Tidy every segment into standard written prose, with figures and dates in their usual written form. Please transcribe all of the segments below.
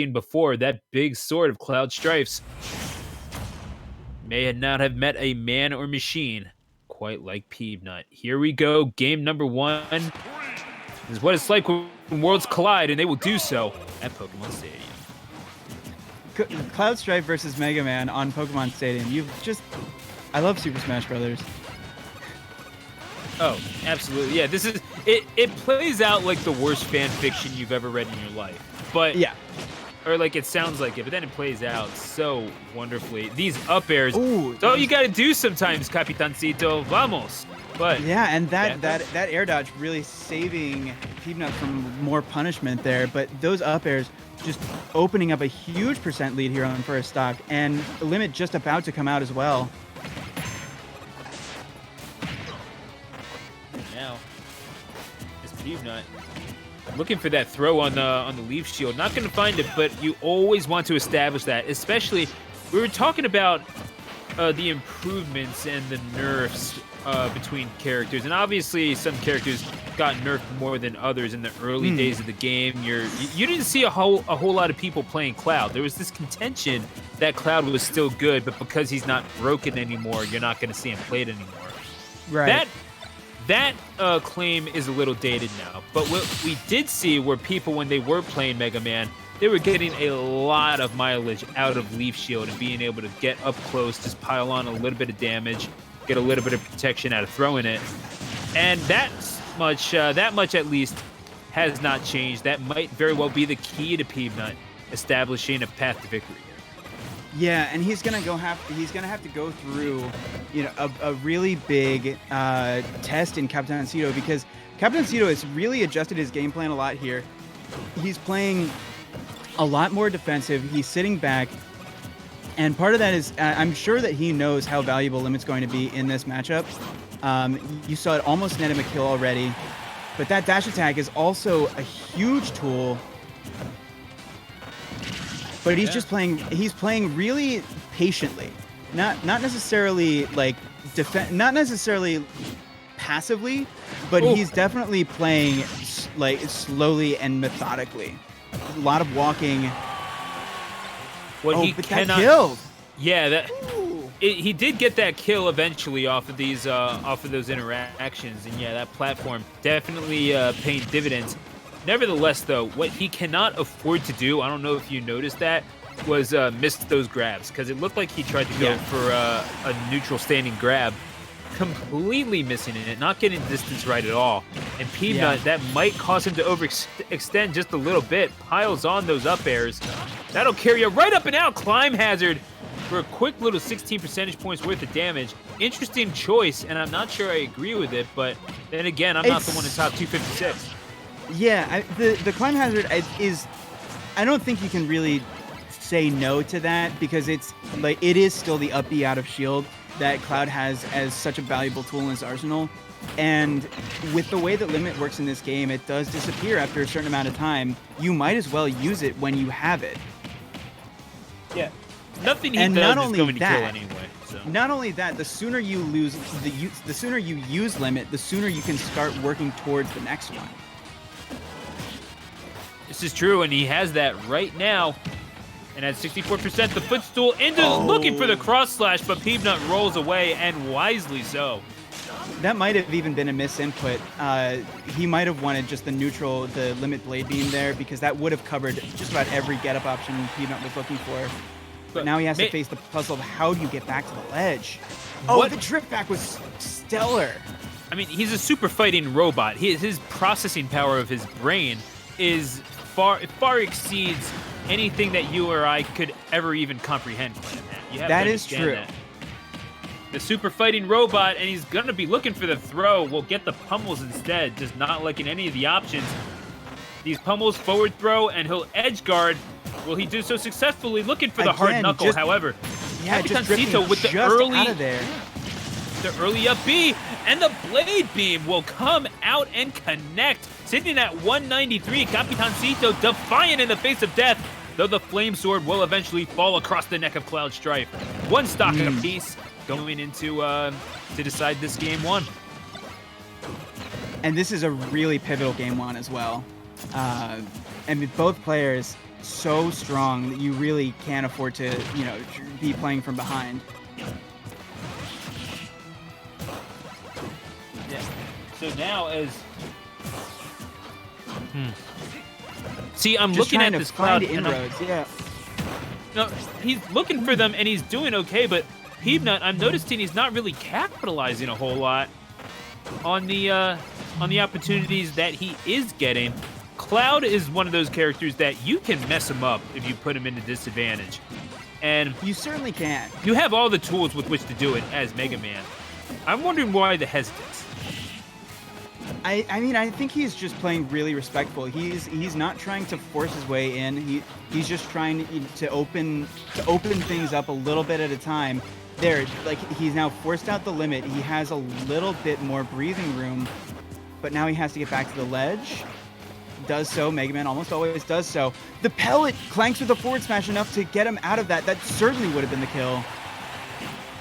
before, that big sword of Cloud Strife's may not have met a man or machine quite like Peabnut. Here we go, game number 1. This is what it's like when worlds collide, and they will do so at Pokemon Stadium. Cloud Strife versus Mega Man on Pokemon Stadium. I love Super Smash Brothers. Oh, absolutely. Yeah, this is it plays out like the worst fan fiction you've ever read in your life. But yeah. Or like it sounds like it, but then it plays out so wonderfully. These up airs, Ooh, it's all you gotta do sometimes, Capitancito. Vamos. But yeah, and that air dodge really saving Peabnut from more punishment there. But those up airs just opening up a huge % lead here on first stock, and Limit just about to come out as well. Now, this Peabnut looking for that throw on the Leaf Shield. Not going to find it, but you always want to establish that. Especially, we were talking about the improvements and the nerfs between characters, and obviously some characters got nerfed more than others in the early days of the game. You didn't see a whole lot of people playing Cloud. There was this contention that Cloud was still good, but because he's not broken anymore, you're not going to see him played anymore. Right. That claim is a little dated now, but what we did see were people, when they were playing Mega Man, they were getting a lot of mileage out of Leaf Shield and being able to get up close, just pile on a little bit of damage, get a little bit of protection out of throwing it. And that much at least has not changed. That might very well be the key to Peabnut establishing a path to victory. Yeah, and he's gonna have to go through, a really big test in Capitancito, because Capitancito has really adjusted his game plan a lot here. He's playing a lot more defensive. He's sitting back, and part of that is I'm sure that he knows how valuable Limit's going to be in this matchup. You saw it almost net him a kill already, but that dash attack is also a huge tool. But he's just playing really patiently, not necessarily like not necessarily passively, but he's definitely playing like slowly and methodically. A lot of walking. He cannot kill. Yeah, he did get that kill eventually off of those interactions, and yeah, that platform definitely paying dividends. Nevertheless, though, what he cannot afford to do, I don't know if you noticed that, was miss those grabs, because it looked like he tried to go for a neutral standing grab, completely missing it, not getting distance right at all. And Peabnut, that might cause him to overextend just a little bit, piles on those up airs. That'll carry you right up and out. Climb hazard for a quick little 16 percentage points worth of damage. Interesting choice, and I'm not sure I agree with it, but then again, I'm not the one in top 256. Yeah, the climb hazard is, I don't think you can really say no to that, because it is still the up B out of shield that Cloud has as such a valuable tool in his arsenal. And with the way that Limit works in this game, it does disappear after a certain amount of time. You might as well use it when you have it. Yeah, nothing he does is going to kill anyway. So. Not only that, the sooner you use Limit, the sooner you can start working towards the next one. This is true, and he has that right now. And at 64%, the footstool into looking for the cross slash, but Peabnut rolls away, and wisely so. That might have even been a misinput. He might have wanted just the Limit Blade Beam there, because that would have covered just about every get-up option Peabnut was looking for. But now he has to face the puzzle of how do you get back to the ledge. The trip back was stellar. I mean, he's a super fighting robot. His processing power of his brain is far exceeds anything that you or I could ever even comprehend playing that. You have that to is true. That. The super fighting robot, and he's going to be looking for the throw, will get the pummels instead, just not liking any of the options. These pummels, forward throw, and he'll edge guard. Will he do so successfully? Looking for the hard knuckle, however. Yeah, Capitancito with the early up B, and the blade beam will come out and connect. Sitting at 193, Capitancito defiant in the face of death, though the flame sword will eventually fall across the neck of Cloud Strife. One stock apiece going into to decide this game 1. And this is a really pivotal game 1 as well. And both players so strong that you really can't afford to, be playing from behind. Yeah. So now as see, I'm Just looking trying at to this Cloud, find and inroads. Yeah. no, he's looking for them, and he's doing okay. But Peabnut, I'm noticing he's not really capitalizing a whole lot on the opportunities that he is getting. Cloud is one of those characters that you can mess him up if you put him into disadvantage, and You certainly can. you have all the tools with which to do it as Mega Man. I'm wondering why the hesitance. I mean, I think he's just playing really respectful. He's not trying to force his way in. He's just trying to open things up a little bit at a time. There, like, he's now forced out the limit. He has a little bit more breathing room, but now he has to get back to the ledge. Does so. Mega Man almost always does so. The pellet clanks with a forward smash enough to get him out of that. That certainly would have been the kill.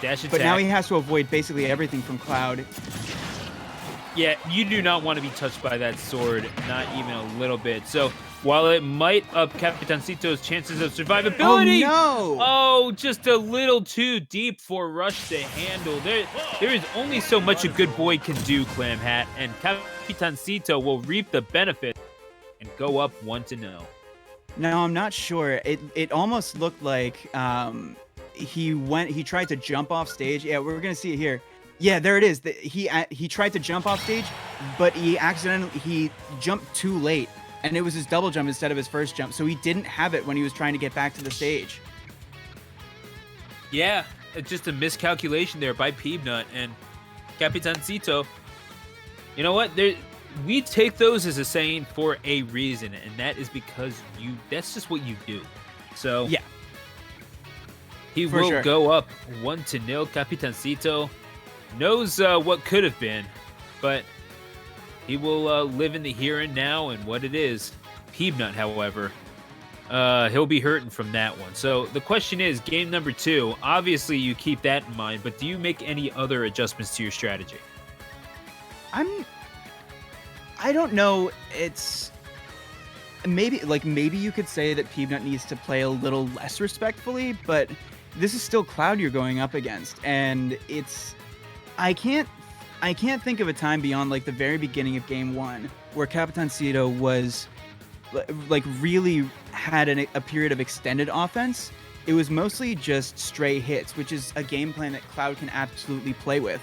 Dash attack. But now he has to avoid basically everything from Cloud. Yeah, you do not want to be touched by that sword, not even a little bit. So while it might up Capitancito's chances of survivability, oh no! Oh, just a little too deep for Rush to handle. There is only so much a good boy can do, Clam Hat, and Capitancito will reap the benefit and go up 1-0. No, I'm not sure. It almost looked like he tried to jump off stage. Yeah, we're gonna see it here. Yeah, there it is. He tried to jump off stage, but he jumped too late, and it was his double jump instead of his first jump. So he didn't have it when he was trying to get back to the stage. Yeah, it's just a miscalculation there by Peabnut and Capitancito. You know what? We take those as a saying for a reason, and that is because that's just what you do. So yeah, he will go up 1-0. Capitancito knows what could have been, but he will live in the here and now and what it is. Peabnut, however, he'll be hurting from that one. So the question is, game number 2, obviously you keep that in mind, but do you make any other adjustments to your strategy? I don't know. It's maybe you could say that Peabnut needs to play a little less respectfully, but this is still Cloud you're going up against, and I can't think of a time beyond like the very beginning of game 1 where Capitancito was like really had a period of extended offense. It was mostly just stray hits, which is a game plan that Cloud can absolutely play with.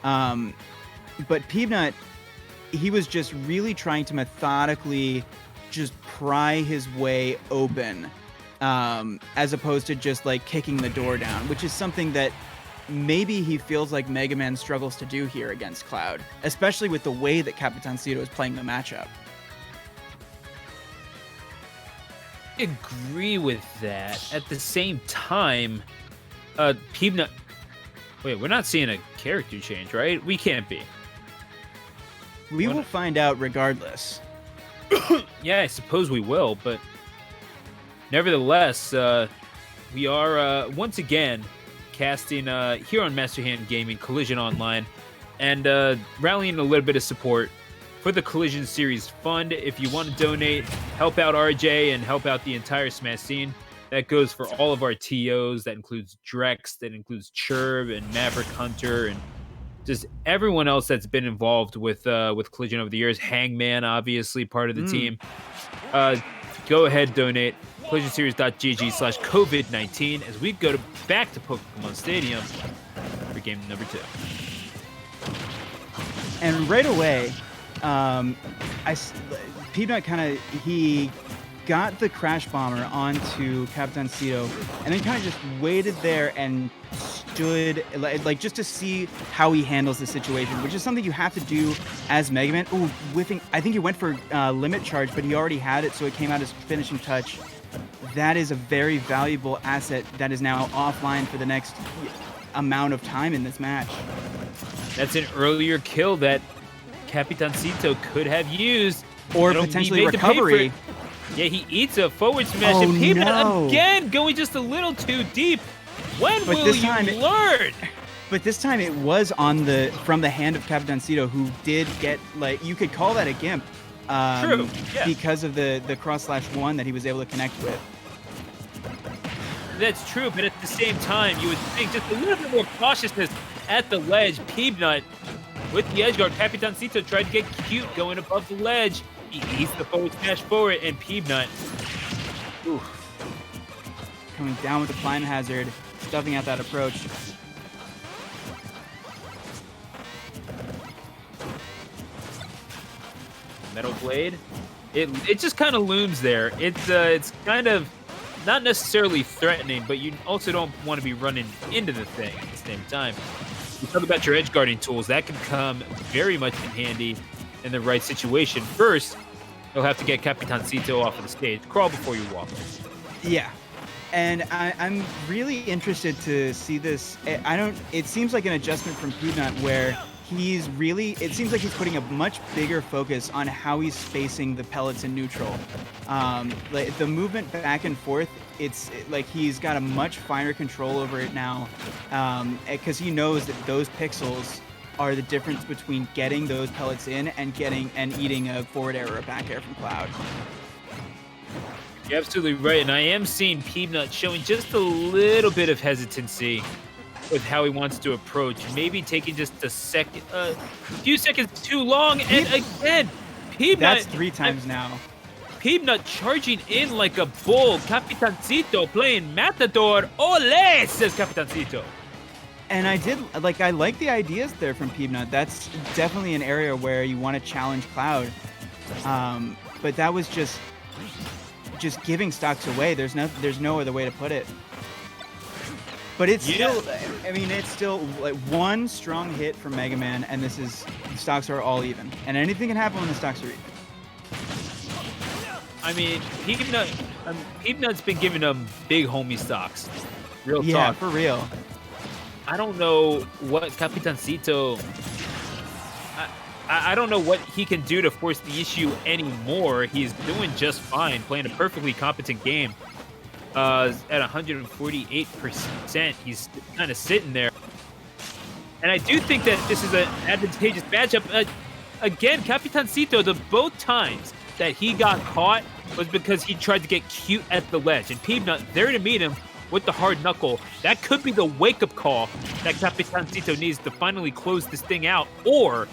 But Peabnut, he was just really trying to methodically just pry his way open, as opposed to just like kicking the door down, which is something that maybe he feels like Mega Man struggles to do here against Cloud, especially with the way that Capitancito is playing the matchup. I agree with that. At the same time, Peabnut... Wait, we're not seeing a character change, right? We can't be. We will find out regardless. Yeah, I suppose we will, but nevertheless, we are once again casting here on Master Hand Gaming Collision Online and rallying a little bit of support for the Collision Series Fund. If you want to donate, help out RJ and help out the entire Smash scene, that goes for all of our TOs. That includes Drex, that includes Churb and Maverick Hunter, and just everyone else that's been involved with Collision over the years. Hangman, obviously, part of the team. Go ahead, donate. CollisionSeries.gg/COVID-19 as we go back to Pokemon Stadium for game number 2. And right away, Peabnut he got the Crash Bomber onto Capitancito, and then kind of just waited there and stood like just to see how he handles the situation, which is something you have to do as Mega Man. Ooh, whiffing! I think he went for limit charge, but he already had it, so it came out as finishing touch. That is a very valuable asset that is now offline for the next amount of time in this match. That's an earlier kill that Capitancito could have used. Or potentially recovery. Yeah, he eats a forward smash, and Peabnut again going just a little too deep. When will you learn? But this time it was from the hand of Capitancito, who did get, like, you could call that a gimp. True. Yeah. because of the cross/1 that he was able to connect with. That's true, but at the same time, you would think just a little bit more cautiousness at the ledge. Peabnut with the edge guard. Capitancito tried to get cute going above the ledge. He eats the forward smash forward, and Peabnut, coming down with the climb hazard, stuffing out that approach. Metal Blade. It just kind of looms there. It's kind of not necessarily threatening, but you also don't want to be running into the thing at the same time. You talk about your edge guarding tools. That can come very much in handy in the right situation. First, you'll have to get Capitancito off of the stage. Crawl before you walk. Yeah. And I'm really interested to see this. It seems like an adjustment from Peabnut where it seems like he's putting a much bigger focus on how he's spacing the pellets in neutral. Like the movement back and forth, like he's got a much finer control over it now, because he knows that those pixels are the difference between getting those pellets in and eating a forward air or a back air from Cloud. You're absolutely right, and I am seeing Peabnut showing just a little bit of hesitancy with how he wants to approach. Maybe taking just a few seconds too long, and again, Peabnut. That's 3 times now. Peabnut charging in like a bull. Capitancito playing Matador. Ole, says Capitancito. And I like the ideas there from Peabnut. That's definitely an area where you want to challenge Cloud. But that was just giving stocks away. There's no other way to put it. But it's still like one strong hit from Mega Man, and the stocks are all even. And anything can happen when the stocks are even. I mean, Peabnut's been giving them big homie stocks. Real talk. Yeah, for real. I don't know what Capitancito... I don't know what he can do to force the issue anymore. He's doing just fine, playing a perfectly competent game. At 148%, he's kind of sitting there. And I do think that this is an advantageous matchup. Again, Capitancito, the both times that he got caught was because he tried to get cute at the ledge. And Peabnut there to meet him with the hard knuckle. That could be the wake-up call that Capitancito needs to finally close this thing out. Or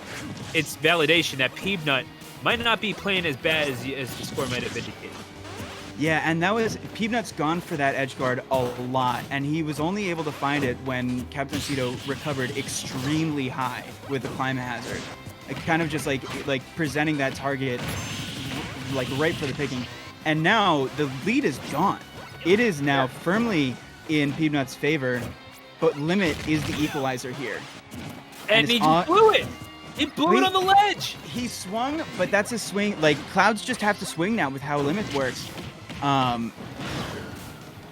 it's validation that Peabnut might not be playing as bad as the score might have indicated. Yeah, and Peabnut's gone for that edge guard a lot, and he was only able to find it when Capitancito recovered extremely high with the climb hazard. Kind of just like presenting that target like right for the picking. And now the lead is gone. It is now firmly in Peabnut's favor, but Limit is the equalizer here. And he just blew it. He blew it on the ledge. He swung, but that's a swing. Like, Clouds just have to swing now with how Limit works. I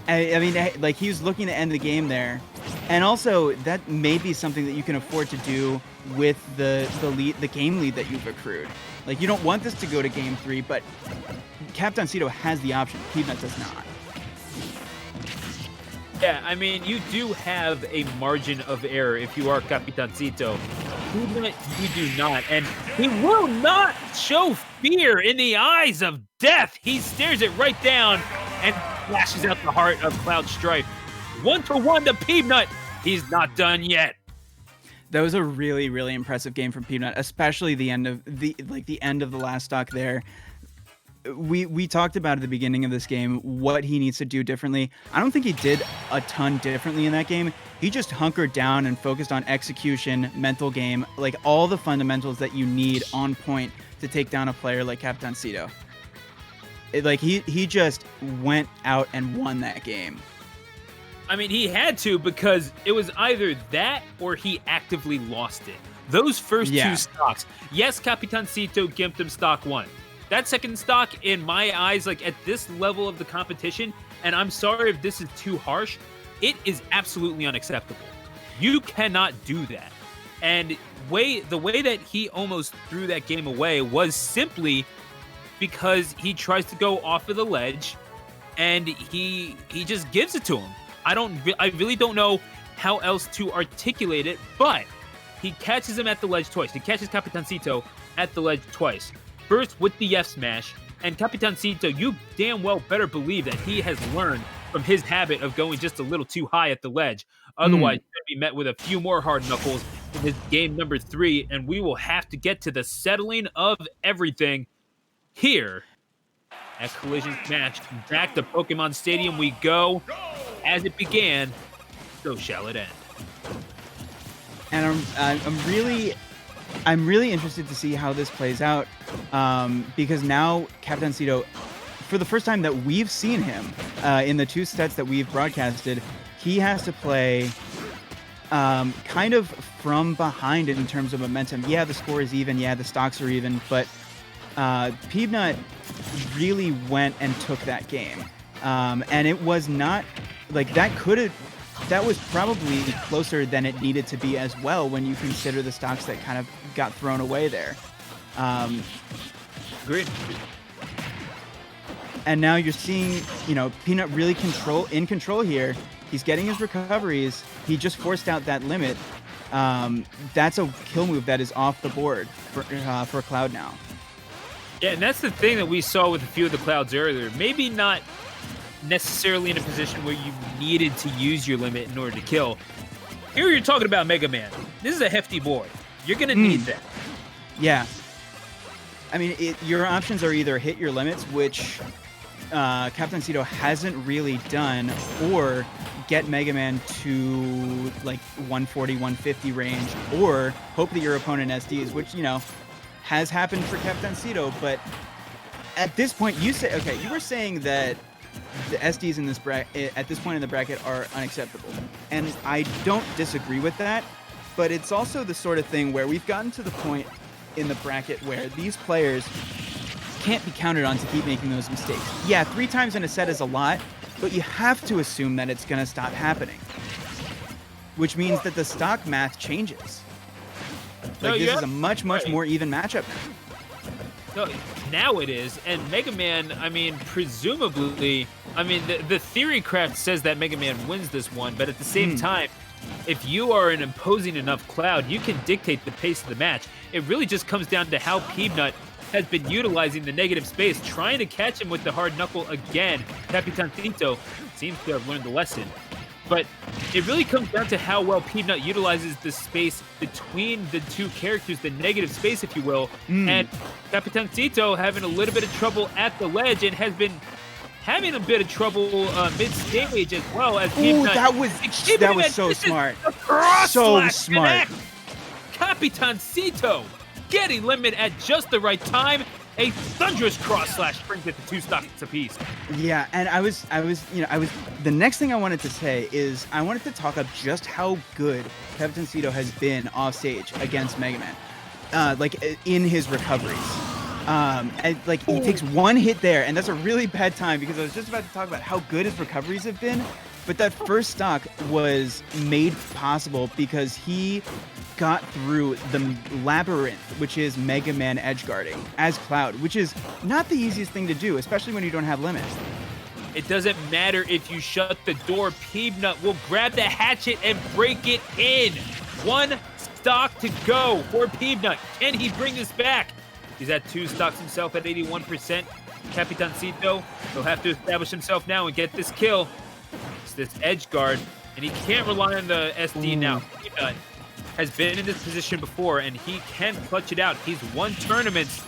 mean, like, he was looking to end the game there. And also, that may be something that you can afford to do with the game lead that you've accrued. Like, you don't want this to go to game 3, but Capitancito has the option. Peabnut does not. Yeah, I mean, you do have a margin of error if you are Capitancito. Peabnut, you do not. And he will not show fear in the eyes of death. He stares it right down and flashes out the heart of Cloud Strife. 1-1 to Peabnut. He's not done yet. That was a really, really impressive game from Peabnut, especially the end of the last stock there. We talked about at the beginning of this game what he needs to do differently. I don't think he did a ton differently in that game. He just hunkered down and focused on execution, mental game, like all the fundamentals that you need on point to take down a player like Capitancito. He just went out and won that game. I mean, he had to, because it was either that or he actively lost it. Those first two stocks. Yes, Capitancito gimped him stock 1. That second stock, in my eyes, like at this level of the competition, and I'm sorry if this is too harsh, it is absolutely unacceptable. You cannot do that. And the way that he almost threw that game away was simply because he tries to go off of the ledge and he just gives it to him. I really don't know how else to articulate it, but he catches him at the ledge twice. He catches Capitancito at the ledge twice. burst with the F smash. And Capitancito, you damn well better believe that he has learned from his habit of going just a little too high at the ledge. Otherwise, he's going to be met with a few more hard knuckles in his game number 3, and we will have to get to the settling of everything here at Collision Smash. Back to Pokemon Stadium we go. As it began, so shall it end. And I'm really interested to see how this plays out, because now Capitancito, for the first time that we've seen him in the 2 sets that we've broadcasted, he has to play kind of from behind in terms of momentum. Yeah, the score is even. Yeah, the stocks are even. But Peabnut really went and took that game. And it was not like that that was probably closer than it needed to be as well when you consider the stocks that kind of got thrown away there. Agreed. And now you're seeing, Peanut really in control here. He's getting his recoveries. He just forced out that limit. That's a kill move that is off the board for Cloud now. Yeah, and that's the thing that we saw with a few of the Clouds earlier. Maybe not necessarily in a position where you needed to use your limit in order to kill. Here you're talking about Mega Man. This is a hefty boy. You're going to need that. Yeah. I mean, your options are either hit your limits, which Capitancito hasn't really done, or get Mega Man to like 140, 150 range, or hope that your opponent SDs, which, has happened for Capitancito. But at this point, you were saying that the SDs in this bracket at this point in the bracket are unacceptable, and I don't disagree with that. But it's also the sort of thing where we've gotten to the point in the bracket where these players can't be counted on to keep making those mistakes. Yeah, 3 times in a set is a lot, but you have to assume that it's going to stop happening, which means that the stock math changes. This is a much more even matchup now. No, now it is, and Mega Man, presumably, the theory craft says that Mega Man wins this one, but at the same time, if you are an imposing enough Cloud, you can dictate the pace of the match. It really just comes down to how Peabnut has been utilizing the negative space, trying to catch him with the hard knuckle again. Capitancito seems to have learned the lesson. But it really comes down to how well Peabnut utilizes the space between the 2 characters, the negative space, if you will. And Capitancito having a little bit of trouble at the ledge and has been having a bit of trouble mid-stage as well as Peabnut. That was so smart. So smart. Capitancito getting limit at just the right time. A thunderous cross slash brings it to 2 stocks apiece. Yeah, and the next thing I wanted to say is I wanted to talk about just how good Capitancito has been off stage against Mega Man, in his recoveries. He takes 1 hit there, and that's a really bad time because I was just about to talk about how good his recoveries have been. But that first stock was made possible because he got through the labyrinth, which is Mega Man edge guarding as Cloud, which is not the easiest thing to do, especially when you don't have limits. It doesn't matter if you shut the door. Peabnut will grab the hatchet and break it in. 1 stock to go for Peabnut. Can he bring this back? He's at 2 stocks himself at 81%. Capitancito will have to establish himself now and get this kill. It's this edge guard, and he can't rely on the SD now. Peabnut has been in this position before, and he can clutch it out. He's won tournaments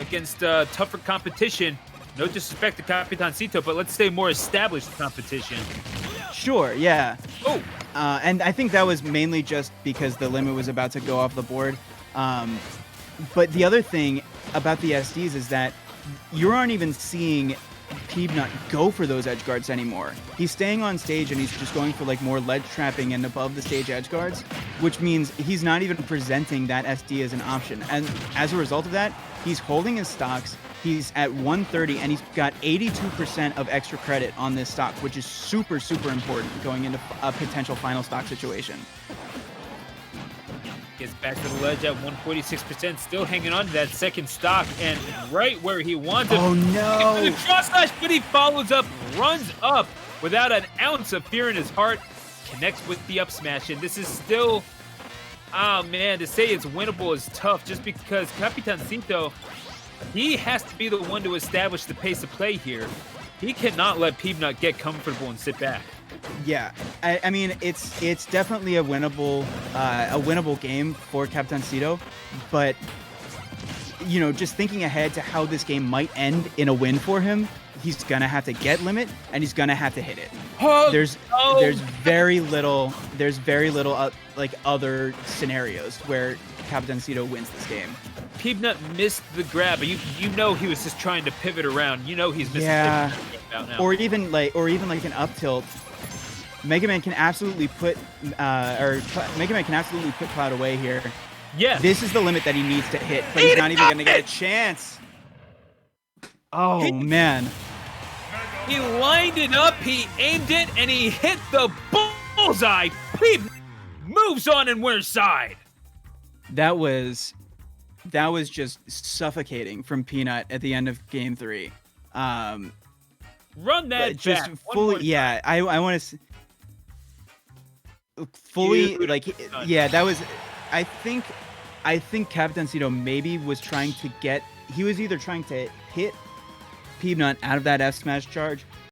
against tougher competition. No disrespect to Capitancito, but let's say more established competition. Sure, yeah. And I think that was mainly just because the limit was about to go off the board. But the other thing about the SDs is that you aren't even seeing Peabnut go for those edge guards anymore. He's staying on stage and he's just going for more ledge trapping and above the stage edge guards, which means he's not even presenting that SD as an option. And as a result of that, he's holding his stocks. He's at 130 and he's got 82% of extra credit on this stock, which is super, super important going into a potential final stock situation. Gets back to the ledge at 146%, still hanging on to that second stock, and right where he wanted. Oh no! The cross slash, but he follows up, runs up without an ounce of fear in his heart, connects with the up smash, and this is still, Oh man, to say it's winnable is tough just because Capitancito, he has to be the one to establish the pace of play here. He cannot let Peabnut get comfortable and sit back. Yeah, I mean it's definitely a winnable game for Capitancito, but you know, just thinking ahead to how this game might end in a win for him, he's gonna have to get limit and he's gonna have to hit it. Oh, there's very little like other scenarios where Capitancito wins this game. Peabnut missed the grab, but you know he was just trying to pivot around. You know he's missing. Yeah, now. or even like an up tilt. Mega Man can absolutely put Cloud away here. Yeah, this is the limit that he needs to hit, but he's not even gonna get a chance. Oh man. He lined it up, he aimed it, and he hit the bullseye. Peabnut moves on and we're side. That was just suffocating from Peanut at the end of game 3. Run that just back. fully, yeah. I want to fully yeah. That was. I think Capitancito maybe was trying to get. He was either trying to hit Peabnut out of that F smash charge,